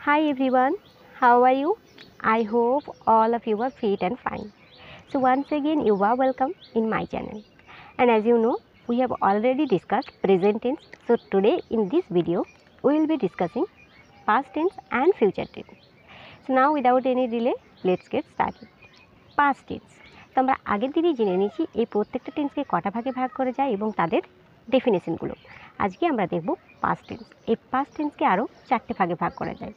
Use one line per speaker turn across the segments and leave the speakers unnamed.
Hi everyone, how are you? I hope all of you are fit and fine. So once again you are welcome in my channel. And as you know, we have already discussed present tense. So today in this video, we will be discussing past tense and future tense. So now without any delay, let's get started. Past tense. তো আমরা আগের দিনই জেনে নিয়েছি এই প্রত্যেকটা টেন্সকে কটা ভাগে ভাগ করা যায় এবং তাদের ডেফিনেশনগুলো। আজকে আমরা দেখব পাস্ট টেন্স। এই পাস্ট টেন্সকে আরও চারটে ভাগে ভাগ করা যায়।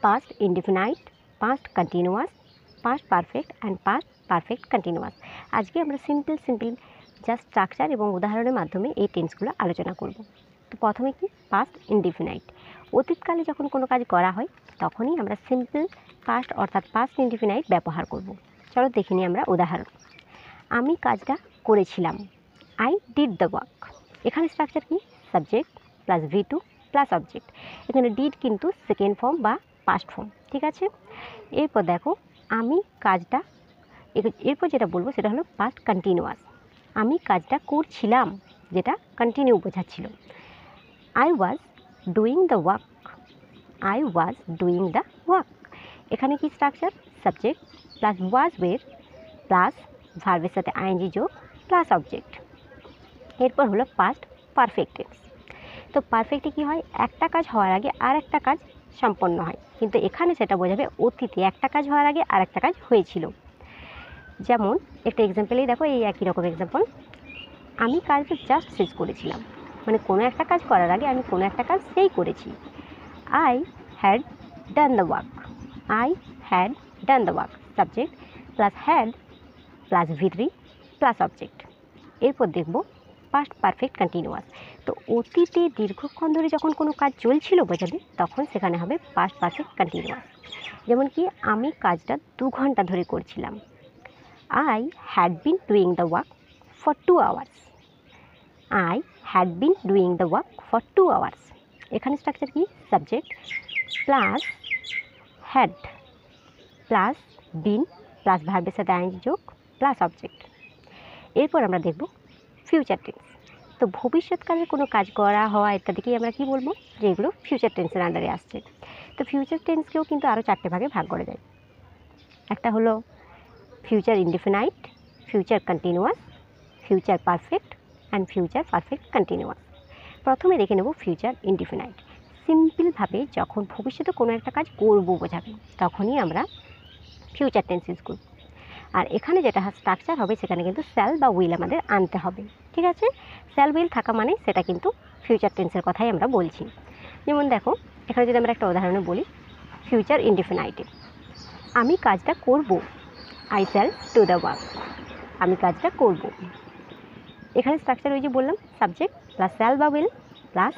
Past indefinite, past continuous, past perfect and past perfect continuous. আজকে আমরা সিম্পল জাস্ট স্ট্রাকচার এবং উদাহরণের মাধ্যমে এই টেন্সগুলো আলোচনা করব। তো প্রথমে কি পাস্ট ইনডিফিনাইট, অতীতকালে যখন কোনো কাজ করা হয় তখনই আমরা সিম্পল পাস্ট অর্থাৎ পাস্ট ইনডিফিনাইট ব্যবহার করব। চলো দেখে নিই আমরা উদাহরণ। আমি কাজটা করেছিলাম, আই ডিড দ্য ওয়ার্ক। এখানে স্ট্রাকচার কি subject plus V2 plus object. এখানে ডিড কিন্তু সেকেন্ড ফর্ম বা পাস্ট ফর্ম, ঠিক আছে। এরপর দেখো আমি কাজটা, এরপর যেটা বলবো সেটা হলো পাস্ট কন্টিনিউয়াস। আমি কাজটা করছিলাম, যেটা কন্টিনিউ বোঝাচ্ছিল। I was doing the work, I was doing the work. এখানে কি structure subject plus was were plus ভার্বের সাথে আইএনজি যোগ প্লাস অবজেক্ট। এরপর হলো পাস্ট পারফেক্ট টেন্স। তো পারফেক্টে কী হয়, একটা কাজ হওয়ার আগে আর একটা কাজ সম্পন্ন হয়, কিন্তু এখানে সেটা বোঝাবে অতীতে একটা কাজ হওয়ার আগে আর একটা কাজ হয়েছিল। যেমন একটা এক্সাম্পলেই দেখো, এই একই রকম এক্সাম্পল। আমি কাজটা জাস্ট শেষ করেছিলাম, মানে কোনো একটা কাজ করার আগে আমি কোনো একটা কাজ সেই করেছি। I had done the work, I had done the work. Subject plus had plus V3 plus object. এরপর দেখব পাস্ট পারফেক্ট কন্টিনিউয়াস। তো অতীতে দীর্ঘক্ষণ ধরে যখন কোনো কাজ চলছিল বোঝাবে, তখন সেখানে হবে পাস্ট পারফেক্ট কন্টিনিউয়াস। যেমন কি আমি কাজটা 2 ঘন্টা ধরে করছিলাম, I had been doing the work for 2 hours, I had been doing the work for 2 hours. এখানে স্ট্রাকচার কি subject plus had plus been plus ভার্বের সাথে আইএনজি যোগ প্লাস অবজেক্ট। এরপর আমরা দেখব ফিউচার টেন্স। তো ভবিষ্যৎকালে কোনো কাজ করা হওয়া ইত্যাদিকেই আমরা কি বলবো, যে এগুলো ফিউচার টেন্সের আন্ডারে আসছে। তো ফিউচার টেন্সকেও কিন্তু আরও চারটে ভাগে ভাগ করা যায়। একটা হলো future indefinite, future continuous, future perfect and future perfect continuous. প্রথমে দেখে নেব ফিউচার ইনডিফিনাইট। সিম্পলভাবে যখন ভবিষ্যতে কোনো একটা কাজ করবো বোঝাবে, তখনই আমরা ফিউচার টেন্স ইউজ করব। আর এখানে যেটা স্ট্রাকচার হবে সেখানে কিন্তু শ্যাল বা উইল আমাদের আনতে হবে, ঠিক আছে। শ্যাল উইল থাকা মানে সেটা কিন্তু ফিউচার টেন্সের কথাই আমরা বলছি। যেমন দেখো এখানে যদি আমরা একটা উদাহরণে বলি, ফিউচার ইনডিফিনাইটে আমি কাজটা করব, I shall do the work. আমি কাজটা করব, এখানে স্ট্রাকচার ওই যে বললাম সাবজেক্ট প্লাস শ্যাল বা উইল প্লাস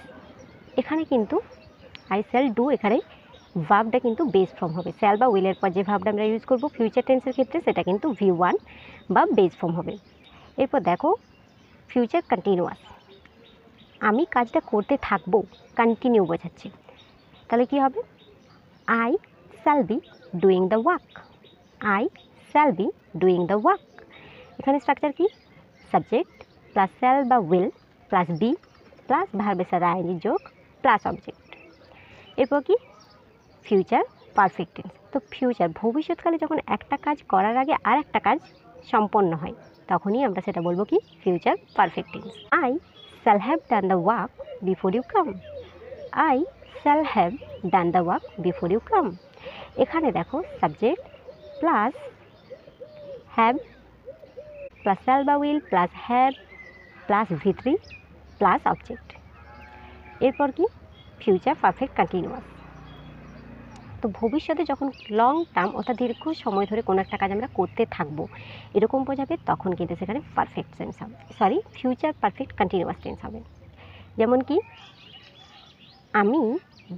এখানে কিন্তু আই শ্যাল ডু, এখানে ভার্বটা কিন্তু বেস ফর্ম হবে। শ্যাল বা উইলের পর যে ভার্বটা আমরা ইউজ করব ফিউচার টেন্সের ক্ষেত্রে সেটা কিন্তু V1 বা বেস ফর্ম হবে। এরপর দেখো ফিউচার কন্টিনিউয়াস, আমি কাজটা করতে থাকবো, কন্টিনিউ বোঝাচ্ছে। তাহলে কি হবে, I shall be doing the work, I shall be doing the work. এখানে স্ট্রাকচার কি সাবজেক্ট প্লাস শ্যাল বা উইল প্লাস বি প্লাস ভার্বের সাথে আইএনজি যোগ প্লাস অবজেক্ট। এরপর কি ফিউচার পারফেক্ট টেন্স। তো ফিউচার ভবিষ্যৎকালে যখন একটা কাজ করার আগে আর একটা কাজ সম্পন্ন হয়, তখনই আমরা সেটা বলবো কি future perfect tense. I shall have done the work before you come, I shall have done the work before you come. এখানে দেখো subject plus have plus shall বা will plus have plus V3 plus object. এরপর কি future perfect continuous. তো ভবিষ্যতে যখন long term অর্থাৎ দীর্ঘ সময় ধরে কোনো একটা কাজ আমরা করতে থাকবো এরকম বোঝাবে, তখন কিন্তু সেখানে পারফেক্ট টেন্স হবে, ফিউচার পারফেক্ট কন্টিনিউয়াস টেন্স হবে। যেমন কি আমি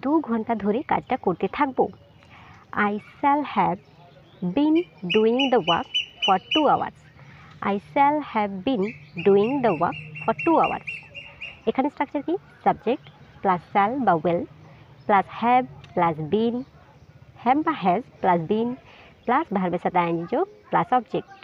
2 ঘন্টা ধরে কাজটা করতে থাকবো, I shall have been doing the work for 2 hours, I shall have been doing the work for 2 hours. এখানে স্ট্রাকচার কি সাবজেক্ট প্লাস শ্যাল বা will plus have plus been, have বা হ্যাজ প্লাস বিন প্লাস ভার্বের সাথে ING যোগ plus object.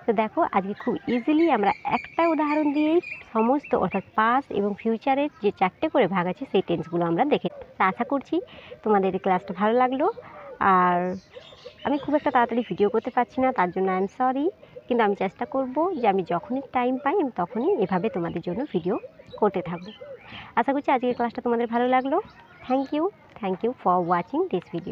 তো দেখো আজকে খুব ইজিলি আমরা একটা উদাহরণ দিয়েই সমস্ত অর্থাৎ পাস্ট এবং ফিউচারের যে 4টে করে ভাগ আছে সেই টেন্সগুলো আমরা দেখে। তা আশা করছি তোমাদের এই ক্লাসটা ভালো লাগলো। আর আমি খুব একটা তাড়াতাড়ি ভিডিও করতে পারছি না, তার জন্য আই এম সরি, কিন্তু আমি চেষ্টা করব যে আমি যখনই টাইম পাই আমি তখনই এভাবে তোমাদের জন্য ভিডিও করতে থাকবো। আশা করছি আজকের ক্লাসটা তোমাদের ভালো লাগলো। Thank you for watching this video.